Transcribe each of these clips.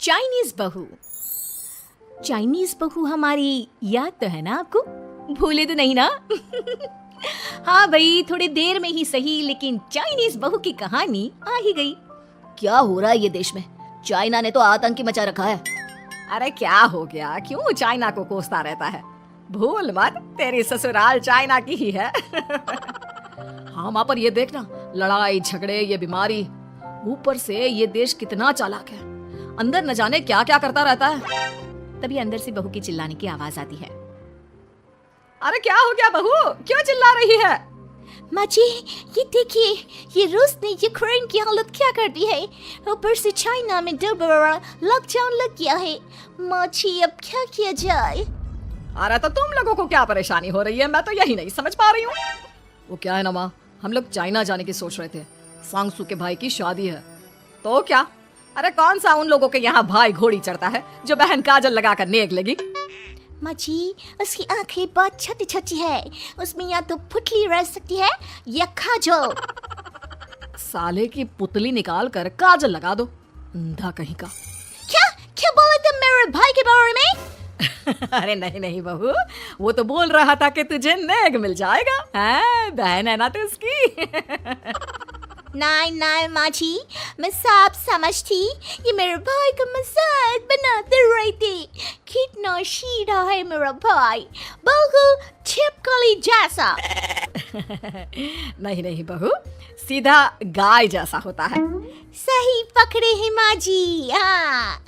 Chinese बहू। Chinese बहू हमारी याद तो है ना आपको? भूले तो नहीं ना? हाँ भाई, थोड़ी देर में ही सही, लेकिन चाइनीज बहू की कहानी आ ही गई। क्या हो रहा है ये देश में? चाइना ने तो आतंक ही मचा रखा है। अरे क्या हो गया, क्यों चाइना को कोसता रहता है? भूल मत, तेरी ससुराल चाइना की ही है। हाँ माँ, पर ये देखना, लड़ाई झगड़े, ये बीमारी, ऊपर से ये देश कितना चालाक है, अंदर न जाने क्या क्या करता रहता है। तभी अंदर से बहू की चिल्लाने की आवाज आती है। अरे क्या हो गया बहू, क्यों चिल्ला रही है? माँ जी, ये देखिए, ये रूस ने यूक्रेन की हालत क्या कर दी है। ऊपर से चाइना में दोबारा लॉकडाउन लग गया है। माँ जी, अब क्या किया जाए? अरे तो तुम लोगों को क्या परेशानी हो रही है, मैं तो यही नहीं समझ पा रही हूँ। वो क्या है ना माँ, हम लोग चाइना जाने की सोच रहे थे, सांगसू के भाई की शादी है। तो क्या? अरे कौन सा उन लोगों के यहाँ भाई घोड़ी चढ़ता है जो बहन काजल लगाकर नेक लगी? माँ जी, उसकी आंखें बहुत छोटी छोटी है, उसमें या तो पुतली रह सकती है या काजल। साले की पुतली निकाल कर काजल लगा दो, अंधा कहीं का। क्या क्या बोले तुम मेरे भाई के बारे में? अरे नहीं नहीं बहू, वो तो बोल रहा था कि तुझे नेक मिल जाएगा, बहन है ना तो उसकी। नहीं नहीं माँ जी, मैं सब समझती, ये मेरे भाई का मजाक बनाते रहते। कितना शीरा है मेरा भाई, बिल्कुल छिपकली जैसा। नहीं नहीं बहू, सीधा गाय जैसा होता है। सही पकड़े हैं माँ जी। हाँ,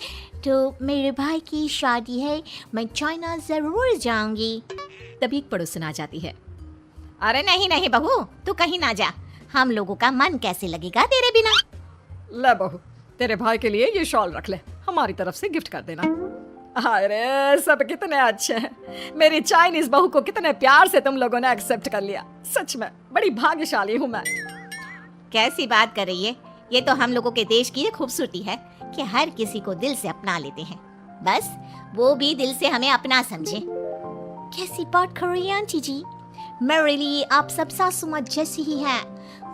तो मेरे भाई की शादी है, मैं चाइना जरूर जाऊंगी। तभी एक पड़ोसन आ जाती है। अरे नहीं नहीं बहू, तू कहीं ना जा, हम लोगों का मन कैसे लगेगा तेरे बिना। ले बहू, तेरे भाई के लिए ये शॉल रख ले, हमारी तरफ से गिफ्ट कर देना। अरे सब कितने अच्छे हैं, मेरी चाइनीज बहू को कितने प्यार से तुम लोगों ने एक्सेप्ट कर लिया। सच में बड़ी भाग्यशाली हूँ मैं। कैसी बात कर रही है? ये तो हम लोगों के देश की खूबसूरती है कि हर किसी को दिल से अपना लेते हैं, बस वो भी दिल से हमें अपना समझे। कैसी बात कर रही है आंटी जी? मेरे लिए आप सब सासू माँ जैसी ही हैं।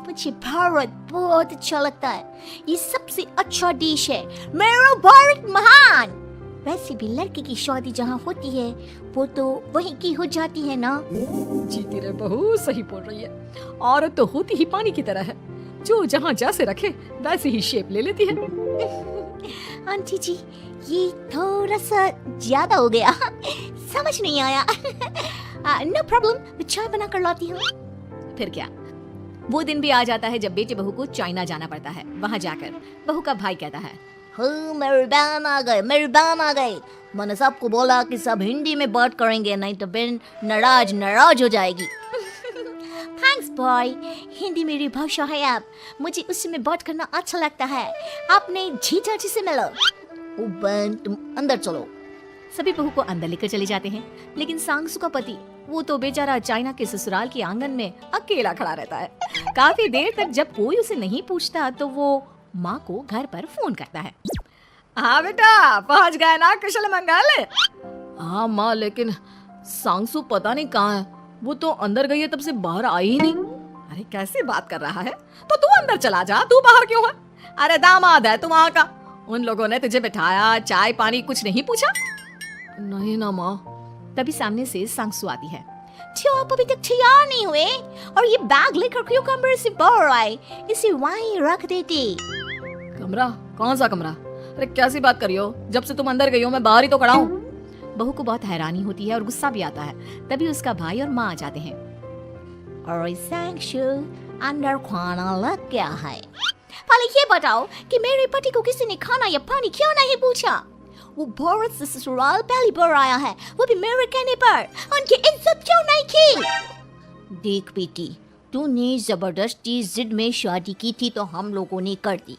मुझे भारत बहुत अच्छा लगता है, ये सबसे अच्छा देश है, मेरा भारत महान। वैसे भी लड़के की शादी जहाँ होती है वो तो वहीं की हो जाती है ना। जीती रे बहू, सही बोल रही है। औरत तो होती ही पानी की तरह है, जो जहाँ जैसे रखे वैसे ही शेप ले लेती है। आंटी जी, ये थोड़ा सा ज्यादा हो गया, समझ नहीं आया। नो प्रॉब्लम, मैं चाय बना कर लाती हूँ। फिर क्या, वो दिन भी आ जाता है जब बेटे बहू को चाइना जाना पड़ता है। वहाँ जाकर बहू का भाई कहता है, मेरी बहन आ गए, मेरी बहन आ गई। मैंने सबको बोला कि सब हिंदी में बात करेंगे, नहीं तो बहन नाराज हो जाएगी। थैंक्स बॉय, हिंदी मेरी भाषा है, अब मुझे उसी में बात करना अच्छा लगता है। आपने जीजा जी से मिलो। ओ बहन, तुम अंदर चलो। सभी बहू को अंदर लेकर चले जाते हैं, लेकिन सांगसू का पति, वो तो बेचारा चाइना के ससुराल के आंगन में अकेला खड़ा रहता है। काफी देर तक जब कोई उसे नहीं पूछता तो वो माँ को घर पर फोन करता है। हाँ बेटा, पहुँच गए ना कुशल मंगल? हाँ माँ, लेकिन सांगसू पता नहीं कहाँ है, वो तो अंदर गई है तब से बाहर आई ही नहीं। अरे कैसी बात कर रहा है, तो तू अंदर चला जा, तू बाहर क्यों है? अरे दामाद है तू वहाँ का, उन लोगों ने तुझे बिठाया, चाय पानी कुछ नहीं पूछा? नहीं ना माँ। तभी सामने से सांगसू आती है। क्यों आप अभी तक तैयार नहीं हुए? और ये बैग लेकर क्यों कमरे से बाहर आए? इसे वहीं रख देते। कमरा? कौन सा कमरा? अरे कैसी बात कर रही हो, जब से तुम अंदर गई हो मैं बाहर ही तो खड़ा हूँ। बहू को बहुत हैरानी होती है और गुस्सा भी आता है। तभी उसका भाई और माँ आ जाते हैं। और सांगसू, अंदर खाना लग गया है। पहले ये बताओ कि मेरे पति को किसी ने खाना या पानी क्यों नहीं पूछा? वो भारत से ससुराल पहली बार आया है, वो भी मेरे कहने पर। उनकी इज्जत क्यों नहीं की? देख बेटी, तूने जबरदस्ती जिद में शादी की थी तो हम लोगों ने कर दी,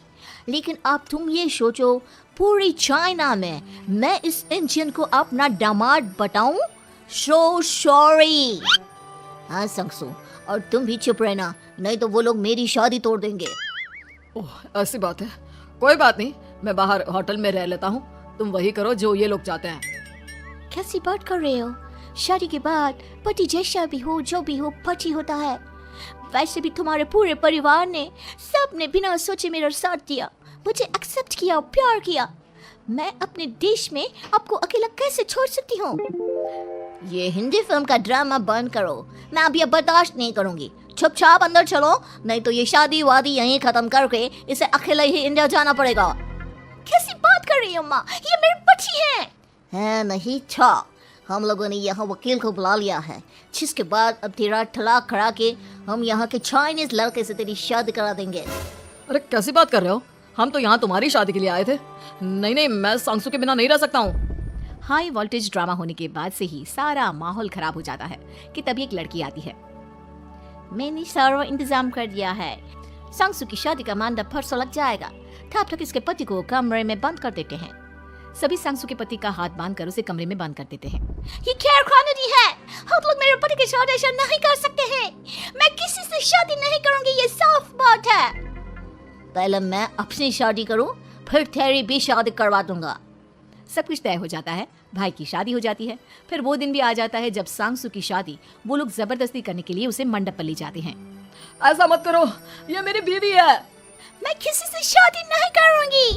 लेकिन अब तुम ये सोचो, पूरी चाइना में मैं इस इंडियन को अपना दामाद बताऊं? So sorry. हाँ सांगसू, और तुम भी चुप रहना, नहीं तो वो लोग मेरी शादी तोड़ देंगे। ओह ऐसी बात है, कोई बात नहीं, मैं बाहर होटल में रह लेता हूँ, तुम वही करो जो ये लोग चाहते हैं। कैसी बात कर रहे हो? शादी के बाद पति जैसा भी हो, जो भी हो, पति होता है। वैसे भी तुम्हारे पूरे परिवार ने, सबने बिना सोचे मेरा साथ दिया, मुझे एक्सेप्ट किया, प्यार किया। मैं अपने देश में आपको अकेला कैसे छोड़ सकती हूँ? ये हिंदी फिल्म का ड्रामा बंद करो, मैं अब ये बर्दाश्त नहीं करूंगी। चुपचाप अंदर चलो, नहीं तो ये शादी वादी यहीं खत्म करके इसे अकेला ही इंडिया जाना पड़ेगा। कैसी बात कर रही हो माँ, ये मेरी बच्ची है नहीं था। हम लोगों ने यहाँ वकील को बुला लिया है, जिसके बाद अब तेरा तलाक करा के हम यहाँ के चाइनीज लड़के से तेरी शादी करा देंगे। अरे कैसी बात कर रहे हो? हम तो यहाँ तुम्हारी शादी के लिए आए थे। नहीं, मैं सांसू के बिना नहीं रह सकता हूँ। हाई वोल्टेज ड्रामा होने के बाद से ही सारा माहौल खराब हो जाता है कि तभी एक लड़की आती है। मैंने सारा इंतजाम कर दिया है, सांसू की शादी का मंडप परसों लग जाएगा। तब तक इसके पति को कमरे में बंद कर देते हैं। सभी सांसू के पति का हाथ बांधकर उसे कमरे में बंद कर देते हैं। ये क्या कानूनी है? आप लोग मेरे पति की शादी नहीं कर सकते हैं। मैं किसी से शादी नहीं करूंगी, ये साफ बात है। पहले मैं अपनी शादी करूं, फिर तेरी भी शादी करवा दूंगा। सब कुछ तय हो जाता है, भाई की शादी हो जाती है। फिर वो दिन भी आ जाता है जब सांसू की शादी वो लोग जबरदस्ती करने के लिए उसे मंडप पर ले जाते हैं। ऐसा मत करो, ये मेरी बीवी है। मैं किसी से शादी नहीं करूंगी।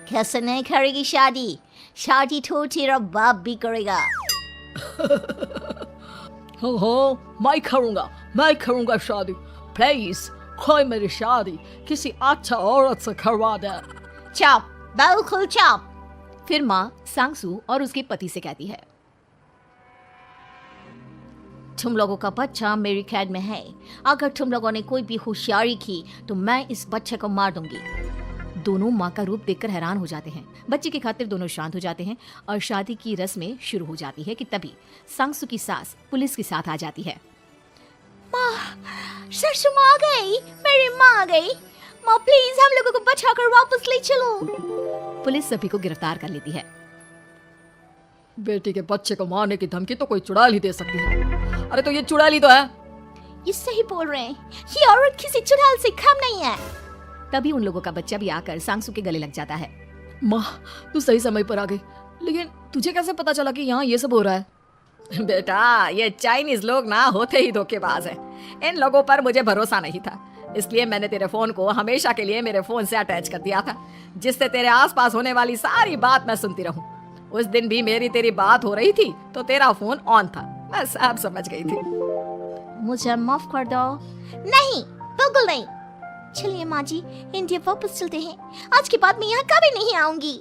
कैसे नहीं करेगी शादी? शादी तो तेरा बाप भी करेगा। हो, मैं करूंगा शादी। प्लीज कोई मेरी शादी किसी अच्छा औरत से करवा दे। चुप, बिल्कुल चुप। फिर माँ सांसू और उसके पति से कहती है, तुम लोगों का बच्चा मेरी कैद में है। अगर तुम लोगों ने कोई भी होशियारी की तो मैं इस बच्चे को मार दूंगी। दोनों माँ का रूप देखकर हैरान हो जाते हैं। बच्चे की खातिर दोनों शांत हो जाते हैं और शादी की रस्में शुरू हो जाती है कि तभी सांसू की सास पुलिस के साथ आ जाती है। माँ, सरसू माँ आ गई, मेरी माँ आ गई। माँ प्लीज हम लोगों को बचाकर वापस ले चलो। पुलिस सभी को गिरफ्तार कर लेती है। बेटी के बच्चे को मारने की धमकी तो कोई चुड़ैल ही दे सकती है। अरे तो ये चुड़ैल ही तो है। ये सही बोल रहे हैं, ये औरत किसी चुड़ैल से कम नहीं है। तभी उन लोगों का बच्चा भी आकर सांसू के गले लग जाता है। माँ, तू सही समय पर आ गई, लेकिन तुझे कैसे पता चला कि यहाँ ये सब हो रहा है? बेटा, ये चाइनीज लोग ना होते ही धोखेबाज है। इन लोगों पर मुझे भरोसा नहीं था, इसलिए मैंने तेरे फोन को हमेशा के लिए मेरे फोन से अटैच कर दिया था, जिससे तेरे आसपास होने वाली सारी बात मैं सुनती रहूं। उस दिन भी मेरी तेरी बात हो रही थी तो तेरा फोन ऑन था, मैं सब समझ गई थी। मुझे माफ कर दो। नहीं, बिल्कुल नहीं। चलिए माँ जी, इंडिया वापस चलते हैं। आज के बाद मैं यहाँ कभी नहीं आऊंगी।